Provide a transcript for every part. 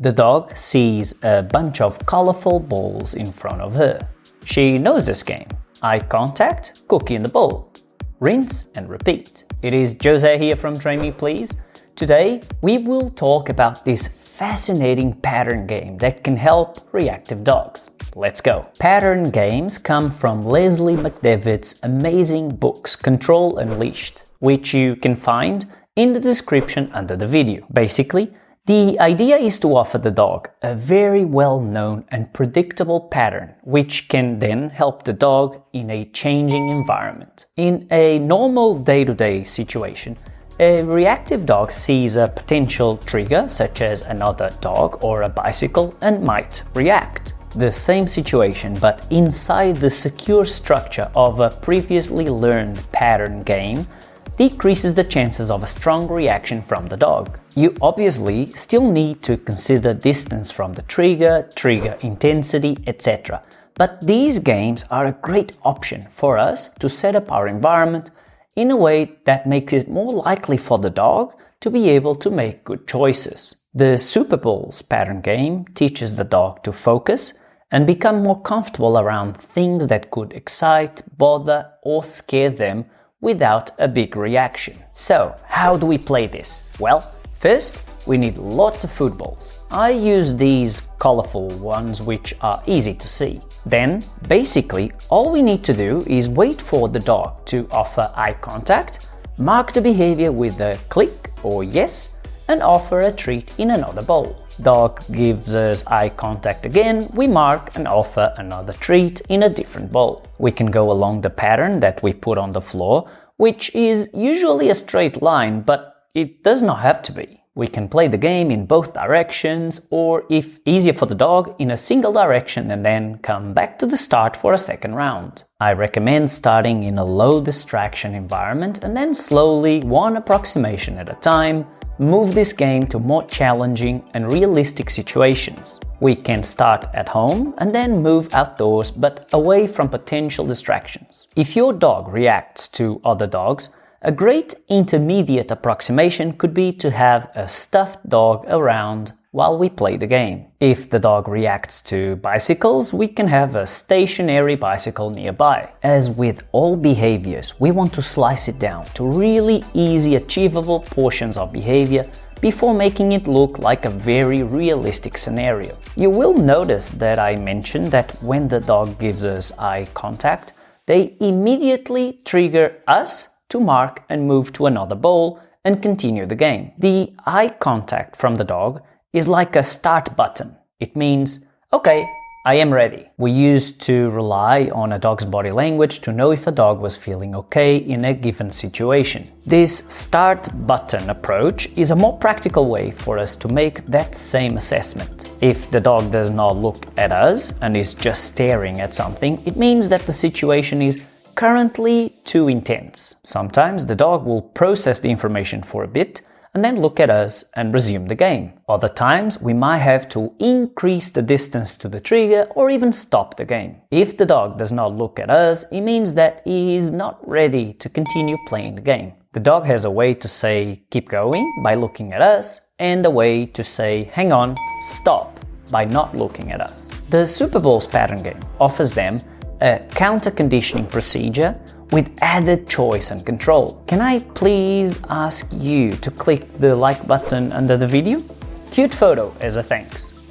The dog sees a bunch of colorful balls in front of her. She knows this game. Eye contact, cookie in the bowl. Rinse and repeat. It is Jose here from Train Me Please. Today we will talk about this fascinating pattern game that can help reactive dogs. Let's go. Pattern games come from Leslie McDevitt's amazing books Control Unleashed, which you can find in the description under the video. Basically, the idea is to offer the dog a very well-known and predictable pattern, which can then help the dog in a changing environment. In a normal day-to-day situation, a reactive dog sees a potential trigger, such as another dog or a bicycle, and might react. The same situation, but inside the secure structure of a previously learned pattern game, decreases the chances of a strong reaction from the dog. You obviously still need to consider distance from the trigger, trigger intensity, etc. But these games are a great option for us to set up our environment in a way that makes it more likely for the dog to be able to make good choices. The Superbowls Pattern Game teaches the dog to focus and become more comfortable around things that could excite, bother, or scare them without a big reaction. So, how do we play this? Well, first, we need lots of food balls. I use these colorful ones which are easy to see. Then, basically, all we need to do is wait for the dog to offer eye contact, mark the behavior with a click or yes, and offer a treat in another bowl. Dog gives us eye contact again, we mark and offer another treat in a different bowl. We can go along the pattern that we put on the floor, which is usually a straight line, but it does not have to be. We can play the game in both directions, or if easier for the dog, in a single direction and then come back to the start for a second round. I recommend starting in a low distraction environment and then slowly, one approximation at a time, move this game to more challenging and realistic situations. We can start at home and then move outdoors, but away from potential distractions. If your dog reacts to other dogs, a great intermediate approximation could be to have a stuffed dog around while we play the game. If the dog reacts to bicycles, we can have a stationary bicycle nearby. As with all behaviors, we want to slice it down to really easy, achievable portions of behavior before making it look like a very realistic scenario. You will notice that I mentioned that when the dog gives us eye contact, they immediately trigger us to mark and move to another bowl and continue the game. The eye contact from the dog is like a start button. It means, okay, I am ready. We used to rely on a dog's body language to know if a dog was feeling okay in a given situation. This start button approach is a more practical way for us to make that same assessment. If the dog does not look at us and is just staring at something, it means that the situation is currently too intense. Sometimes the dog will process the information for a bit and then look at us and resume the game. Other times, we might have to increase the distance to the trigger or even stop the game. If the dog does not look at us, it means that he is not ready to continue playing the game. The dog has a way to say keep going by looking at us, and a way to say hang on, stop by not looking at us. The Superbowls Pattern Game offers them a counter-conditioning procedure with added choice and control. Can I please ask you to click the like button under the video? Cute photo as a thanks.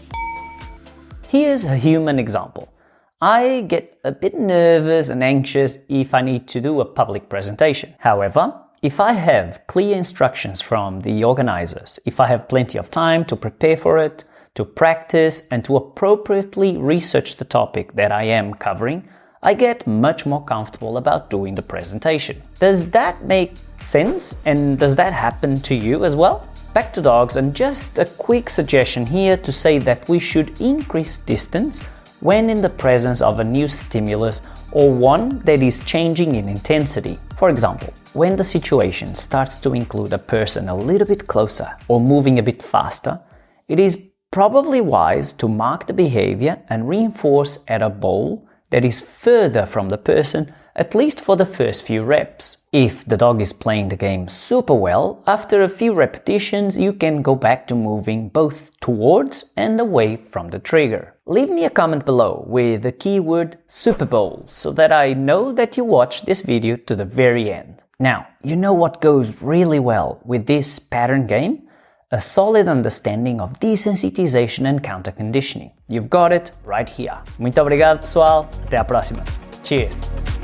Here's a human example. I get a bit nervous and anxious if I need to do a public presentation. However, if I have clear instructions from the organizers, if I have plenty of time to prepare for it, to practice and to appropriately research the topic that I am covering, I get much more comfortable about doing the presentation. Does that make sense? And does that happen to you as well? Back to dogs, and just a quick suggestion here to say that we should increase distance when in the presence of a new stimulus or one that is changing in intensity. For example, when the situation starts to include a person a little bit closer or moving a bit faster, it is probably wise to mark the behavior and reinforce at a bowl that is further from the person at least for the first few reps. If the dog is playing the game super well, after a few repetitions you can go back to moving both towards and away from the trigger. Leave me a comment below with the keyword Superbowls so that I know that you watched this video to the very end. Now, you know what goes really well with this pattern game? A solid understanding of desensitization and counter-conditioning. You've got it right here. Muito obrigado, pessoal. Até à próxima. Cheers!